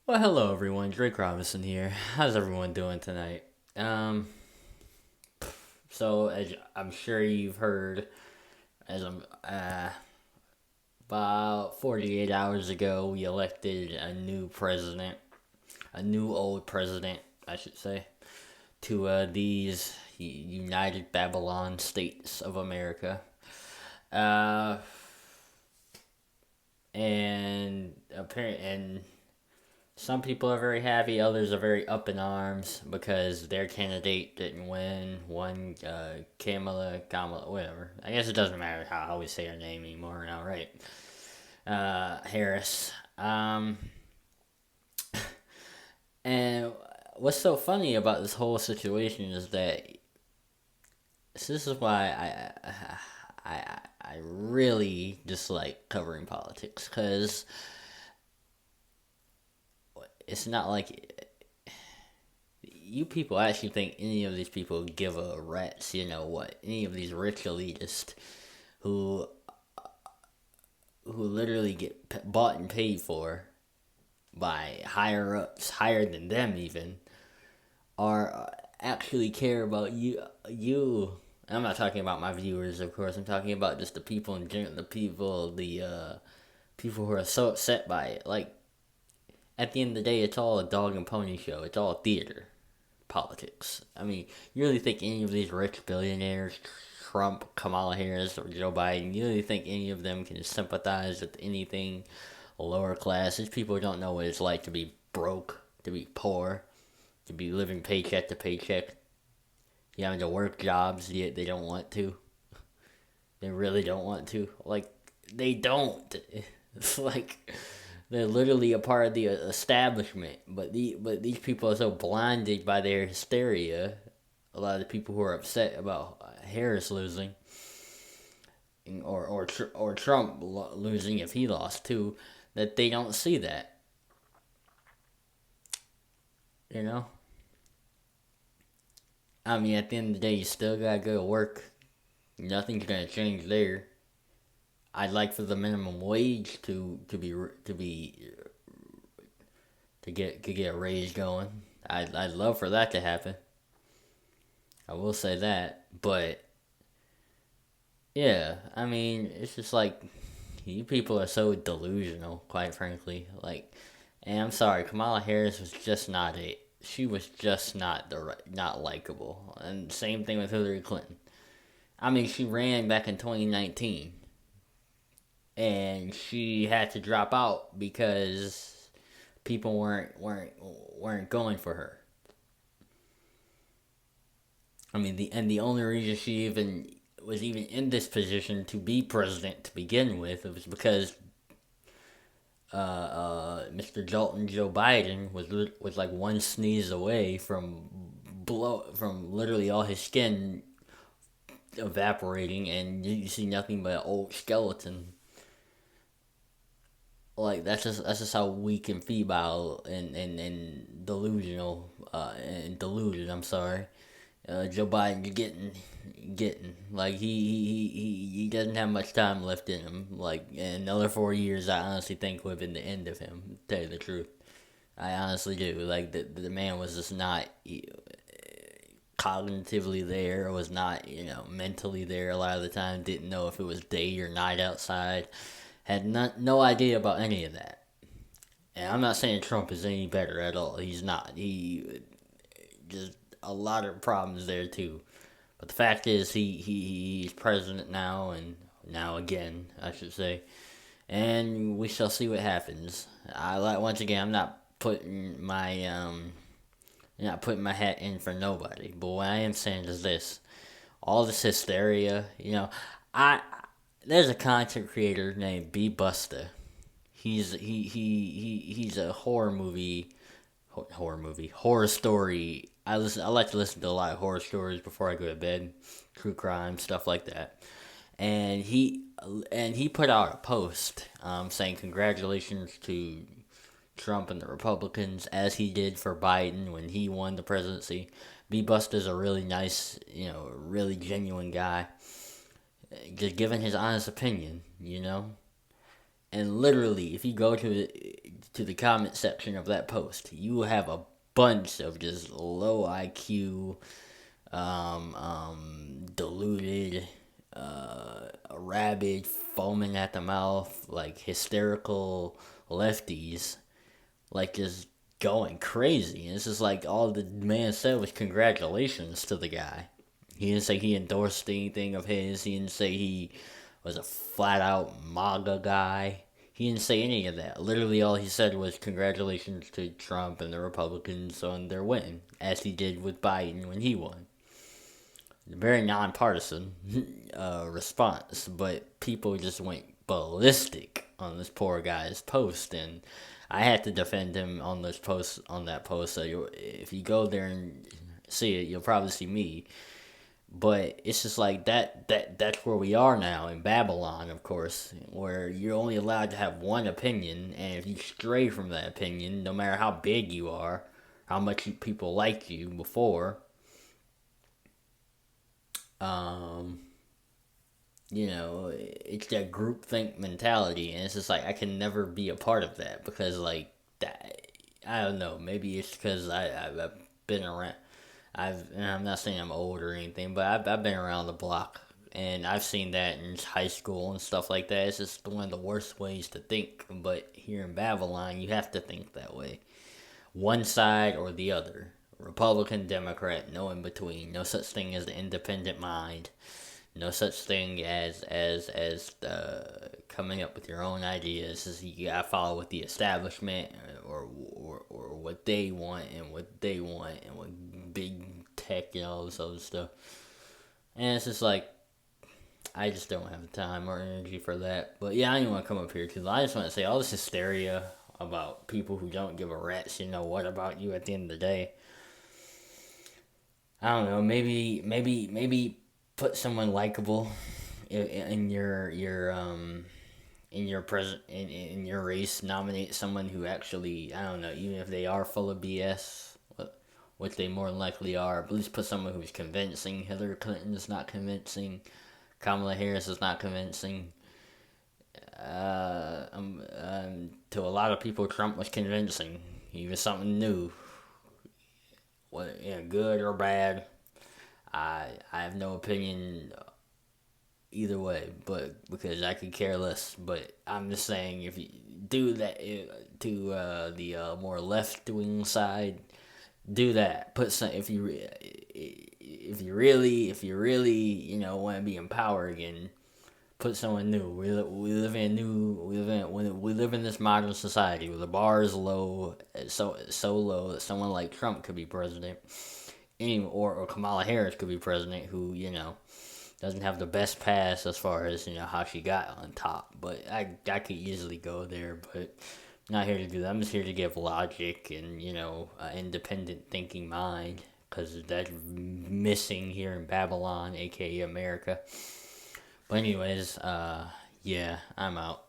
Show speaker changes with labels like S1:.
S1: Well, hello everyone. Drake Robinson here. How's everyone doing tonight? So as I'm sure you've heard, as I'm about 48 hours ago, we elected a new president, a new old president, I should say, to these United Babylon States of America. Uh, and some people are very happy, others are very up in arms because their candidate didn't win. One, Kamala, whatever. I guess it doesn't matter how I always say her name anymore now, right? Harris. And what's so funny about this whole situation is that this is why I really dislike covering politics because it's not like you people actually think any of these people give a rat's, what? Any of these rich elitists who literally get bought and paid for by higher ups, higher than them even, are actually care about you. I'm not talking about my viewers, of course. I'm talking about just the people in general, the people who are so upset by it. Like at the end of the day, it's all a dog and pony show. It's all theater politics. I mean, you really think any of these rich billionaires, Trump, Kamala Harris, or Joe Biden, you really think any of them can sympathize with anything lower class? These people don't know what it's like to be broke, to be poor, to be living paycheck to paycheck. You having to work jobs yet they don't want to. They really don't want to. Like, they don't. It's like they're literally a part of the establishment, but these people are so blinded by their hysteria. A lot of the people who are upset about Harris losing, or Trump losing if he lost too, that they don't see that. You know, I mean, at the end of the day, you still gotta go to work. Nothing's gonna change there. I'd like for the minimum wage to get a raise going. I'd love for that to happen. I will say that, but yeah, I mean, it's just like you people are so delusional, quite frankly. Like, and I'm sorry, Kamala Harris was just not it. She was just not likable. And same thing with Hillary Clinton. I mean, she ran back in 2019, and she had to drop out because people weren't going for her. I mean, the only reason she even was even in this position to be president to begin with was because Mr. Jolton Joe Biden was like one sneeze away from literally all his skin evaporating, and you see nothing but an old skeleton. Like that's just how weak and feeble and delusional and deluded. I'm sorry, Joe Biden getting like he doesn't have much time left in him. Like in another 4 years, I honestly think would have been the end of him. To tell you the truth, I honestly do. Like the man was just not cognitively there, was not mentally there a lot of the time. Didn't know if it was day or night outside. Had no idea about any of that. And I'm not saying Trump is any better at all. He's not. He just a lot of problems there too. But the fact is, he's president now, and now again, I should say, and we shall see what happens. I like once again, not putting my hat in for nobody. But what I am saying is this: all this hysteria, I there's a content creator named B Busta. He's a horror story. I like to listen to a lot of horror stories before I go to bed, true crime stuff like that. And he put out a post saying congratulations to Trump and the Republicans as he did for Biden when he won the presidency. B Busta's a really nice, really genuine guy, just giving his honest opinion. And literally, if you go to the comment section of that post, you will have a bunch of just low IQ, deluded, rabid, foaming at the mouth, like hysterical lefties, like just going crazy. And it's just like all the man said was congratulations to the guy. He didn't say he endorsed anything of his. He didn't say he was a flat out MAGA guy. He didn't say any of that. Literally, all he said was congratulations to Trump and the Republicans on their win, as he did with Biden when he won. Very nonpartisan response, but people just went ballistic on this poor guy's post, and I had to defend him on this post. On that post, so if you go there and see it, you'll probably see me. But it's just like that's where we are now in Babylon, of course, where you're only allowed to have one opinion, and if you stray from that opinion, no matter how big you are, how much people like you before, it's that groupthink mentality, and it's just like I can never be a part of that because like that. I don't know. Maybe it's because I've been around. And I'm not saying I'm old or anything, but I've been around the block, and I've seen that in high school and stuff like that. It's just one of the worst ways to think. But here in Babylon, you have to think that way. One side or the other. Republican, Democrat, no in between. No such thing as the independent mind. No such thing as coming up with your own ideas. You gotta follow what the establishment or what they want and what big tech and all this other stuff. And it's just like I just don't have the time or energy for that. But yeah, I didn't want to come up here because I just want to say all this hysteria about people who don't give a rat's what about you at the end of the day. I don't know. Maybe put someone likable in your in your race. Nominate someone who actually, I don't know, even if they are full of BS, which they more than likely are, but at least put someone who's convincing. Hillary Clinton is not convincing. Kamala Harris is not convincing. To a lot of people, Trump was convincing. He was something new. Good or bad, I have no opinion either way, but because I could care less. But I'm just saying, if you do that to the more left wing side, do that. Put some if you really want to be in power again. Put someone new. We live in this modern society where the bar is low, so low that someone like Trump could be president, or Kamala Harris could be president, who doesn't have the best pass as far as how she got on top. But I could easily go there, but I'm not here to do that. I'm just here to give logic and an independent thinking mind, because that's missing here in Babylon, aka America. But anyways, yeah, I'm out.